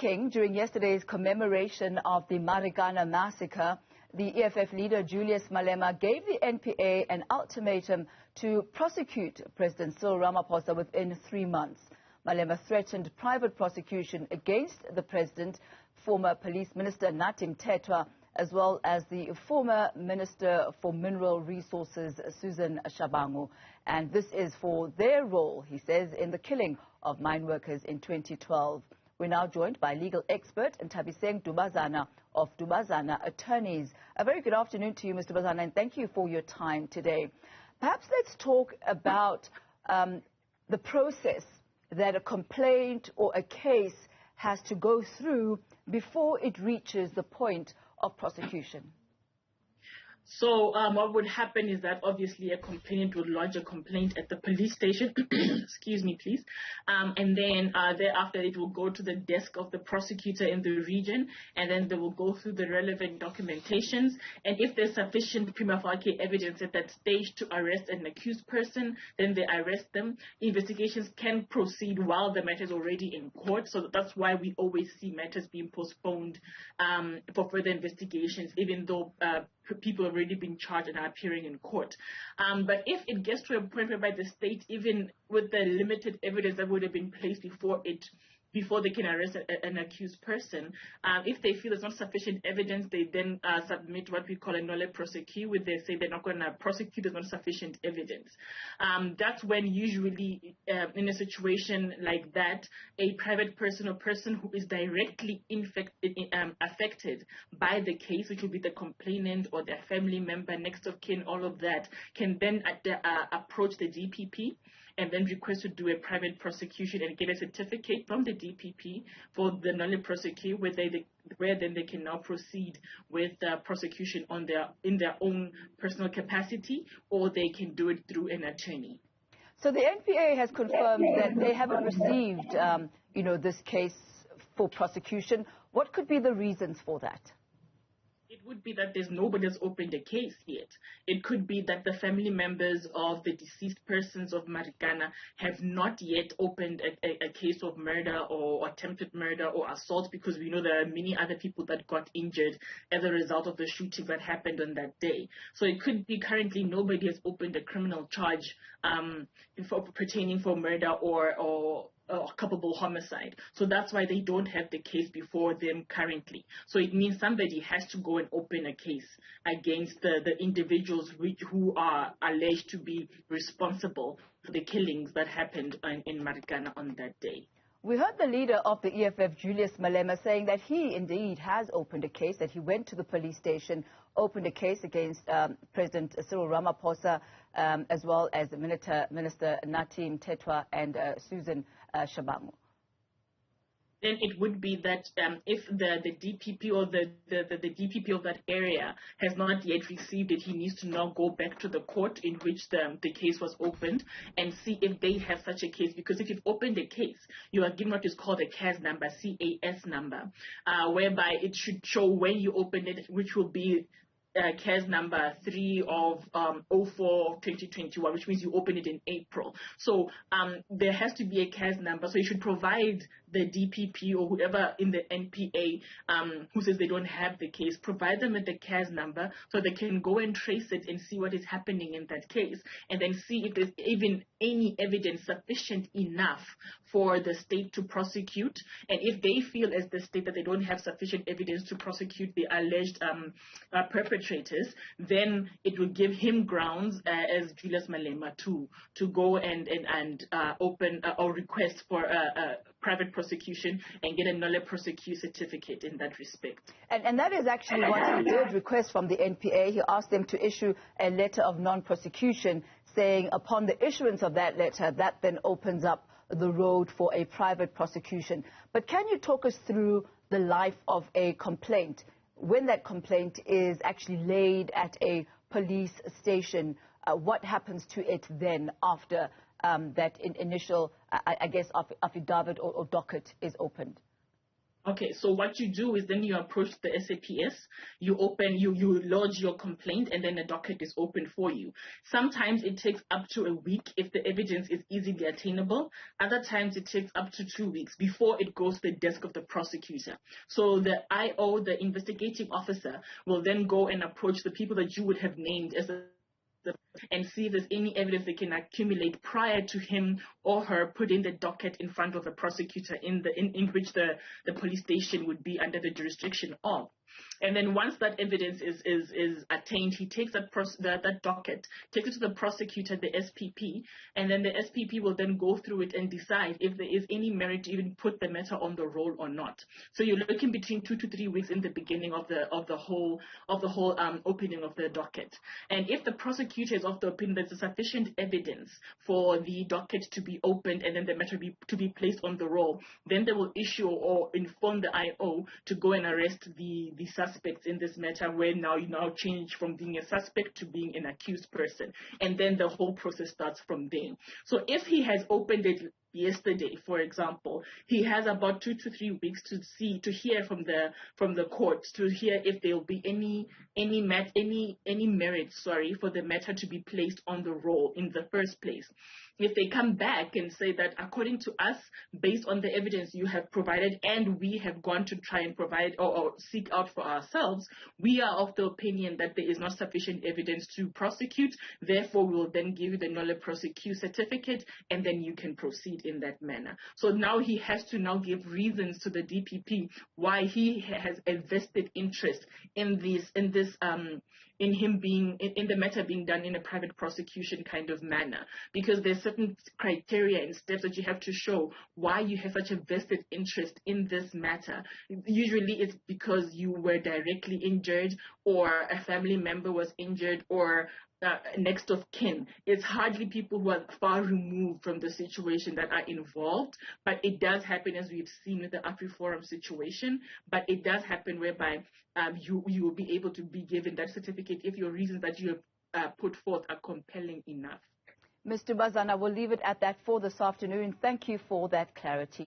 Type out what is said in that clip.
Speaking during yesterday's commemoration of the Marikana massacre, the EFF leader Julius Malema gave the NPA an ultimatum to prosecute President Cyril Ramaphosa within 3 months. Malema threatened private prosecution against the president, former police minister Natim Tetwa, as well as the former Minister for Mineral Resources, Susan Shabangu. And this is for their role, he says, in the killing of mine workers in 2012. We're now joined by legal expert Nthabiseng Dubazana of Dubazana Attorneys. A very good afternoon to you, Mr. Dubazana, and thank you for your time today. Perhaps let's talk about the process that a complaint or a case has to go through before it reaches the point of prosecution. So what would happen is that obviously a complainant would lodge a complaint at the police station, excuse me please, and then thereafter it will go to the desk of the prosecutor in the region, and then they will go through the relevant documentations, and if there's sufficient prima facie evidence at that stage to arrest an accused person, then they arrest them. Investigations can proceed while the matter is already in court, so that's why we always see matters being postponed for further investigations, even though people have already been charged and are appearing in court. But if it gets to a point whereby the state, even with the limited evidence that would have been placed before they can arrest an accused person, if they feel there's not sufficient evidence, they then submit what we call a nolle prosecute, where they say they're not going to prosecute, there's not sufficient evidence. That's when usually in a situation like that, a private person or person who is directly affected by the case, which will be the complainant or their family member, next of kin, all of that, can then approach the DPP and then request to do a private prosecution and get a certificate from the DPP for the nolle prosecute, where then they can now proceed with prosecution in their own personal capacity, or they can do it through an attorney. So the NPA has confirmed that they haven't received, this case for prosecution. What could be the reasons for that? It would be that there's nobody has opened a case yet. It could be that the family members of the deceased persons of Marikana have not yet opened a case of murder or attempted murder or assault, because we know there are many other people that got injured as a result of the shooting that happened on that day. So it could be currently nobody has opened a criminal charge pertaining for murder or culpable homicide. So that's why they don't have the case before them currently. So it means somebody has to go and open a case against the individuals who are alleged to be responsible for the killings that happened in Marikana on that day. We heard the leader of the EFF, Julius Malema, saying that he indeed has opened a case, that he went to the police station, opened a case against President Cyril Ramaphosa, as well as the Minister Natim Tetwa and Susan Shabangu. Then it would be that if the DPP or the DPP of that area has not yet received it, he needs to now go back to the court in which the case was opened and see if they have such a case. Because if you've opened a case, you are given what is called a CAS number, CAS number, whereby it should show when you opened it, which will be CAS number 3 of 04/2021, which means you open it in April. So there has to be a CAS number. So you should provide the DPP or whoever in the NPA who says they don't have the case, provide them with the CAS number so they can go and trace it and see what is happening in that case, and then see if there's even any evidence sufficient enough for the state to prosecute. And if they feel as the state that they don't have sufficient evidence to prosecute the alleged perpetrators, then it will give him grounds as Julius Malema to go and open or request for a private prosecution and get a nolle prosecute certificate in that respect. And that is actually what he did request from the NPA. He asked them to issue a letter of non-prosecution, saying upon the issuance of that letter, that then opens up the road for a private prosecution. But can you talk us through the life of a complaint? When that complaint is actually laid at a police station, what happens to it then after that initial, affidavit or docket is opened? Okay, so what you do is then you approach the SAPS, you lodge your complaint, and then a docket is open for you. Sometimes it takes up to a week if the evidence is easily attainable. Other times it takes up to 2 weeks before it goes to the desk of the prosecutor. So the IO, the investigating officer, will then go and approach the people that you would have named as and see if there's any evidence they can accumulate prior to him or her putting the docket in front of a prosecutor in which the police station would be under the jurisdiction of. And then once that evidence is attained, he takes that docket, takes it to the prosecutor, the SPP, and then the SPP will then go through it and decide if there is any merit to even put the matter on the roll or not. So you're looking between 2 to 3 weeks in the beginning of the whole opening of the docket. And if the prosecutor is of the opinion there's sufficient evidence for the docket to be opened and then the matter to be placed on the roll, then they will issue or inform the IO to go and arrest the suspects in this matter, where now you change from being a suspect to being an accused person, and then the whole process starts from there. So if he has opened it yesterday, for example, he has about 2 to 3 weeks to hear from the court, to hear if there will be any merit for the matter to be placed on the roll in the first place. If they come back and say that according to us, based on the evidence you have provided and we have gone to try and provide or seek out for ourselves, we are of the opinion that there is not sufficient evidence to prosecute, therefore we will then give you the nolle prosecute certificate and then you can proceed in that manner. So now he has to now give reasons to the DPP why he has a vested interest in the matter being done in a private prosecution kind of manner, because there's certain criteria and steps that you have to show why you have such a vested interest in this matter. Usually it's because you were directly injured or a family member was injured or next of kin. It's hardly people who are far removed from the situation that are involved, but it does happen, as we've seen with the AfriForum situation, but it does happen whereby you will be able to be given that certificate if your reasons that you have put forth are compelling enough. Ms. Dubazana, we'll leave it at that for this afternoon. Thank you for that clarity.